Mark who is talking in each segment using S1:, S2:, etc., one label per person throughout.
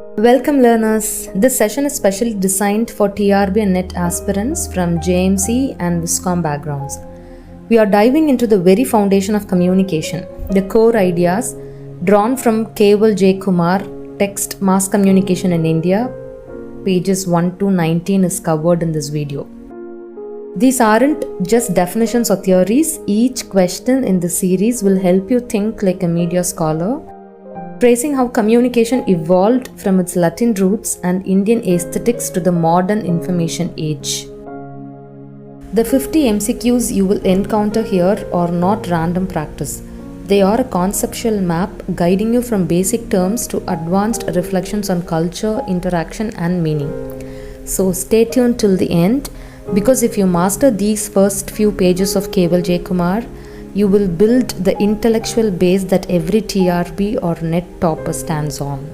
S1: Welcome learners. This session is specially designed for TRB and NET aspirants from JMC and VisCom backgrounds. We are diving into the very foundation of communication, the core ideas drawn from Keval J. Kumar, Text Mass Communication in India, pages 1 to 19 is covered in this video. These aren't just definitions or theories. Each question in the series will help you think like a media scholar, tracing how communication evolved from its Latin roots and Indian aesthetics to the modern information age. The 50 MCQs you will encounter here are not random practice. They are a conceptual map guiding you from basic terms to advanced reflections on culture, interaction, and meaning. So stay tuned till the end, because if you master these first few pages of Keval J. Kumar, you will build the intellectual base that every TRB or NET topper stands on.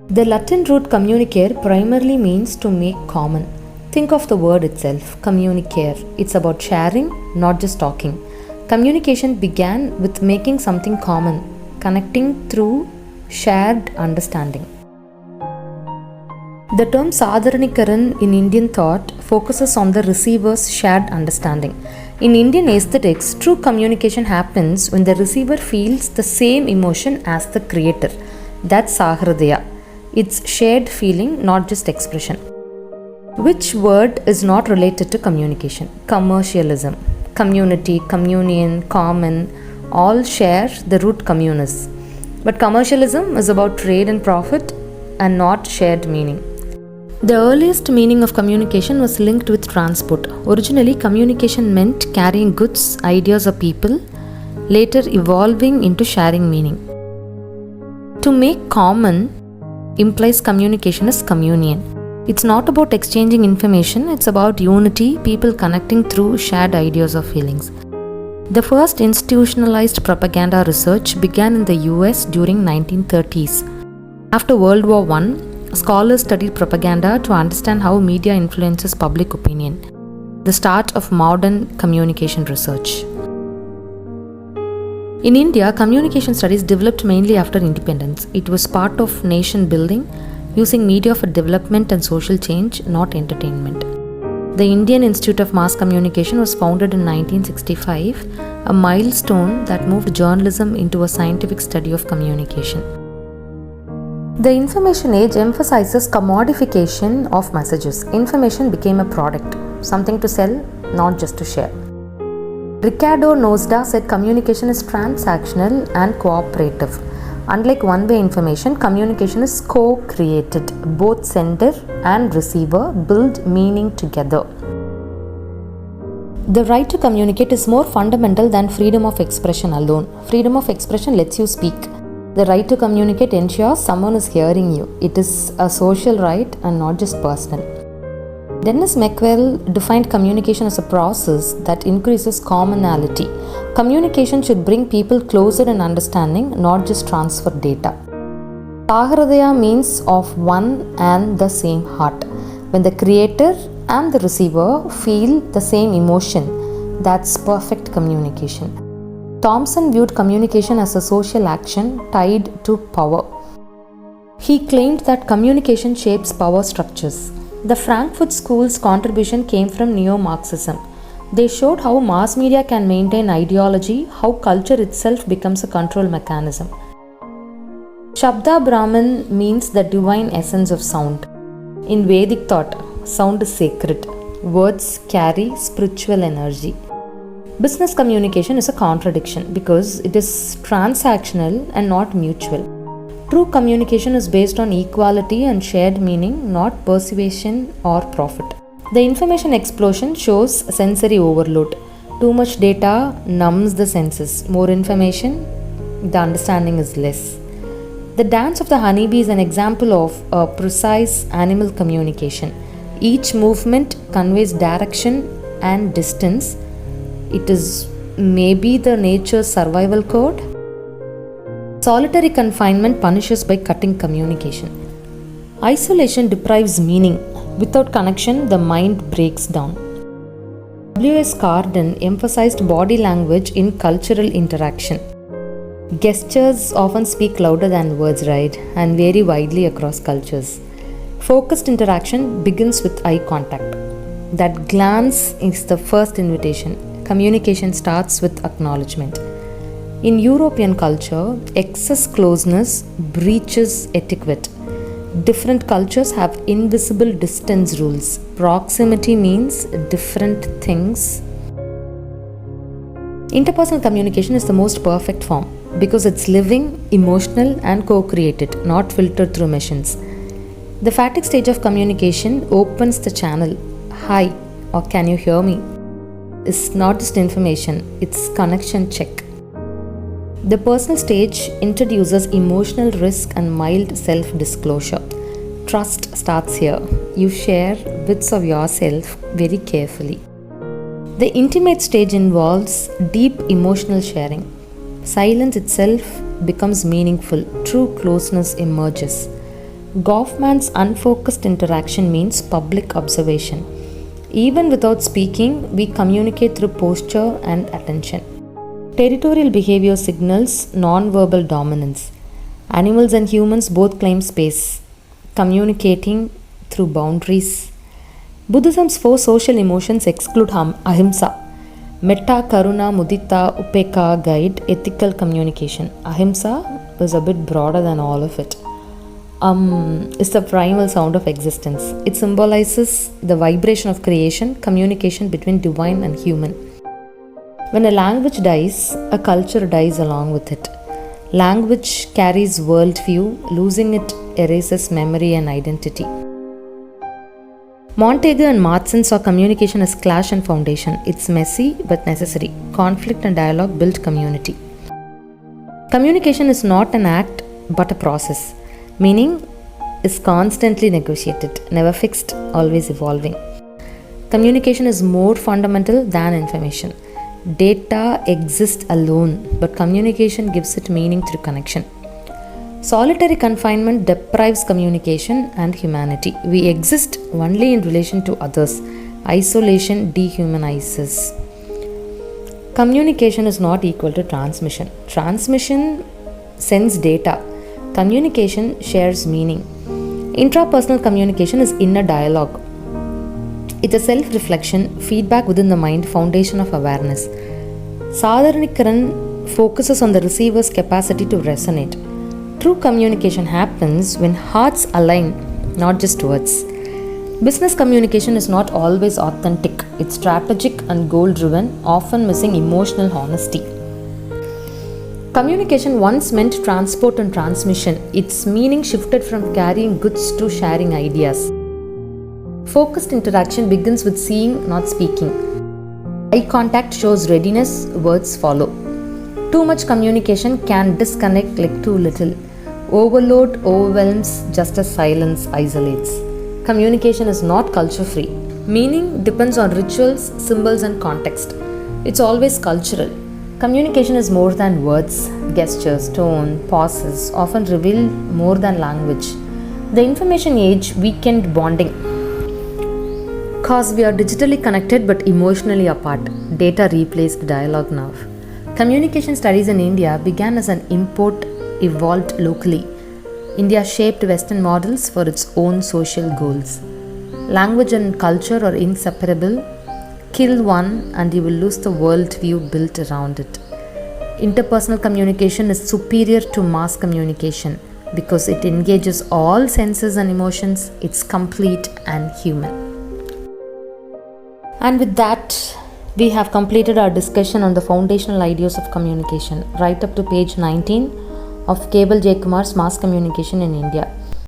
S1: The Latin root communicare primarily means to make common. Think of the word itself, communicare. It's about sharing, not just talking. Communication began with making something common, connecting through shared understanding. The term Sadharanikaran in Indian thought focuses on the receiver's shared understanding. In Indian aesthetics, true communication happens when the receiver feels the same emotion as the creator. That's Sahridaya. It's shared feeling, not just expression. Which word is not related to communication? Commercialism. Community, communion, common, all share the root communis. But commercialism is about trade and profit and not shared meaning. The earliest meaning of communication was linked with transport. Originally, communication meant carrying goods, ideas, or people, later evolving into sharing meaning. To make common implies communication is communion. It's not about exchanging information, it's about unity, people connecting through shared ideas or feelings. The first institutionalized propaganda research began in the US during 1930s. After World War I, scholars studied propaganda to understand how media influences public opinion, the start of modern communication research. In India, communication studies developed mainly after independence. It was part of nation building, using media for development and social change, not entertainment. The Indian Institute of Mass Communication was founded in 1965, a milestone that moved journalism into a scientific study of communication. The information age emphasizes commodification of messages. Information became a product, something to sell, not just to share. Ricardo Nosda said communication is transactional and cooperative. Unlike one-way information, communication is co-created. Both sender and receiver build meaning together. The right to communicate is more fundamental than freedom of expression alone. Freedom of expression lets you speak. The right to communicate ensures someone is hearing you. It is a social right and not just personal. Dennis McQuell defined communication as a process that increases commonality. Communication should bring people closer in understanding, not just transfer data. Sahridaya means of one and the same heart. When the creator and the receiver feel the same emotion, that's perfect communication. Thomson viewed communication as a social action tied to power. He claimed that communication shapes power structures. The Frankfurt School's contribution came from neo-Marxism. They showed how mass media can maintain ideology, how culture itself becomes a control mechanism. Shabda Brahman means the divine essence of sound. In Vedic thought, sound is sacred. Words carry spiritual energy. Business communication is a contradiction because it is transactional and not mutual. True communication is based on equality and shared meaning, not persuasion or profit. The information explosion shows sensory overload. Too much data numbs the senses. More information, the understanding is less. The dance of the honeybee is an example of a precise animal communication. Each movement conveys direction and distance. It is maybe the nature's survival code. Solitary confinement punishes by cutting communication. Isolation deprives meaning. Without connection, the mind breaks down. W.S. Carden emphasized body language in cultural interaction. Gestures often speak louder than words, right? And vary widely across cultures. Focused interaction begins with eye contact. That glance is the first invitation. Communication starts with acknowledgement. In European culture, excess closeness breaches etiquette. Different cultures have invisible distance rules. Proximity means different things. Interpersonal communication is the most perfect form because it's living, emotional, and co-created, not filtered through machines. The fatigue stage of communication opens the channel. Hi, or can you hear me? It's not just information, it's connection check. The personal stage introduces emotional risk and mild self-disclosure. Trust starts here. You share bits of yourself very carefully. The intimate stage involves deep emotional sharing. Silence itself becomes meaningful. True closeness emerges. Goffman's unfocused interaction means public observation. Even without speaking, we communicate through posture and attention. Territorial behavior signals non-verbal dominance. Animals and humans both claim space, communicating through boundaries. Buddhism's 4 social emotions exclude ahimsa. Metta, Karuna, Mudita, Upeka guide ethical communication. Ahimsa is a bit broader than all of it. Is the primal sound of existence. It symbolizes the vibration of creation, communication between divine and human. When a language dies, a culture dies along with it. Language carries worldview, losing it erases memory and identity. Montaigne and Martson saw communication as clash and foundation. It's messy but necessary. Conflict and dialogue build community. Communication is not an act but a process. Meaning is constantly negotiated, never fixed, always evolving. Communication is more fundamental than information. Data exists alone, but communication gives it meaning through connection. Solitary confinement deprives communication and humanity. We exist only in relation to others. Isolation dehumanizes. Communication is not equal to transmission. Transmission sends data. Communication shares meaning. Intrapersonal communication is inner dialogue. It's a self-reflection, feedback within the mind, foundation of awareness. Sadharanikaran focuses on the receiver's capacity to resonate. True communication happens when hearts align, not just words. Business communication is not always authentic. It's strategic and goal-driven, often missing emotional honesty. Communication once meant transport and transmission. Its meaning shifted from carrying goods to sharing ideas. Focused interaction begins with seeing, not speaking. Eye contact shows readiness, words follow. Too much communication can disconnect like too little. Overload overwhelms just as silence isolates. Communication is not culture free. Meaning depends on rituals, symbols, and context. It's always cultural. Communication is more than words. Gestures, tone, pauses often reveal more than language. The information age weakened bonding. Cause we are digitally connected but emotionally apart. Data replaced dialogue now. Communication studies in India began as an import, evolved locally. India shaped Western models for its own social goals. Language and culture are inseparable. Kill one and you will lose the worldview built around it. Interpersonal communication is superior to mass communication because it engages all senses and emotions. It's complete and human. And with that, we have completed our discussion on the foundational ideas of communication, right up to page 19 of Keval J. Kumar's Mass Communication in India.